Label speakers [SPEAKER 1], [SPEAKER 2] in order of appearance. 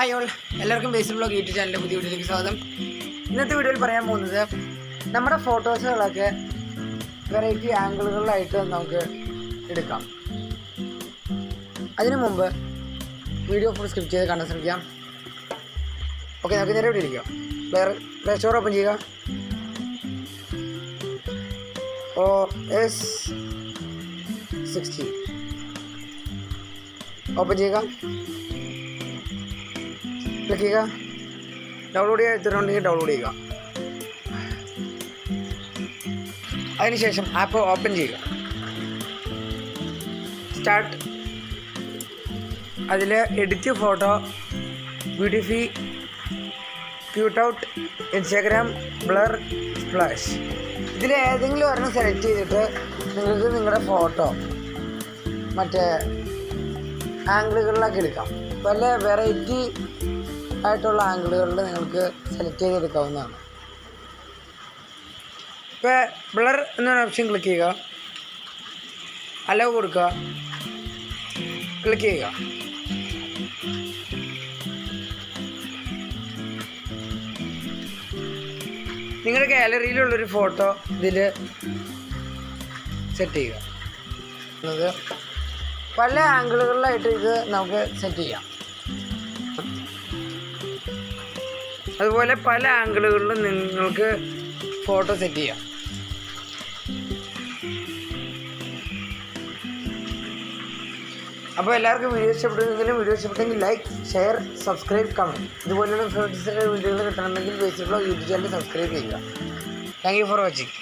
[SPEAKER 1] Hi all, എല്ലാവർക്കും basic blog YouTube ചാനലിൻ്റെ പുതിയ വീഡിയോയിലേക്ക് സ്വാഗതം. ഇന്നത്തെ വീഡിയോയിൽ പറയാൻ പോകുന്നത് നമ്മുടെ ഫോട്ടോസുകളൊക്കെ വെറൈറ്റി ആംഗിളുകളിലായിട്ട് നമുക്ക് എടുക്കാം. അതിനു മുമ്പ് വീഡിയോ ഫുൾ സ്കിപ്പ് ചെയ്ത് കാണാൻ ശ്രമിക്കാം. ഓക്കെ, നമുക്ക് നേരെ ഇവിടെ ഇരിക്കാം. പ്ലേ സ്റ്റോർ ഓപ്പൺ ചെയ്യുക. OS60 ഓപ്പൺ ചെയ്യുക. ക്ലിക്ക് ചെയ്യുക. ഡൗൺലോഡ് ചെയ്യാൻ എത്തിയിട്ടുണ്ടെങ്കിൽ ഡൗൺലോഡ് ചെയ്യുക. അതിനുശേഷം ആപ്പ് ഓപ്പൺ ചെയ്യുക. സ്റ്റാർട്ട്. അതിൽ edit photo, beautify, cute out, Instagram, blur, splash, ഇതിൽ ഏതെങ്കിലും ഒരെണ്ണം സെലക്ട് ചെയ്തിട്ട് നിങ്ങൾക്ക് നിങ്ങളുടെ ഫോട്ടോ മറ്റേ ആംഗിളുകളിലൊക്കെ എടുക്കാം. പല വെറൈറ്റി ആയിട്ടുള്ള ആംഗിളുകളിൽ നിങ്ങൾക്ക് സെലക്ട് ചെയ്തെടുക്കാവുന്നതാണ്. ഇപ്പോൾ ബ്ലർ എന്നൊരു ഓപ്ഷൻ ക്ലിക്ക് ചെയ്യുക. അലോ കൊടുക്കുക. ക്ലിക്ക് ചെയ്യുക. നിങ്ങളുടെ ഗാലറിയിലുള്ളൊരു ഫോട്ടോ ഇതിൽ സെറ്റ് ചെയ്യുക. പല ആംഗിളുകളിലായിട്ട് ഇത് നമുക്ക് സെറ്റ് ചെയ്യാം. അതുപോലെ പല ആംഗിളുകളിലും നിങ്ങൾക്ക് ഫോട്ടോ സെറ്റ് ചെയ്യാം. അപ്പോൾ എല്ലാവർക്കും വീഡിയോ ഇഷ്ടപ്പെട്ടെങ്കിൽ ലൈക്ക്, ഷെയർ, സബ്സ്ക്രൈബ്, കമൻറ്റ്. ഇതുപോലെയുള്ള ഫ്രണ്ട്സിൻ്റെ വീഡിയോകൾ കിട്ടണമെങ്കിൽ basic blog YouTube channel subscribe ചെയ്യുക. Thank you for watching.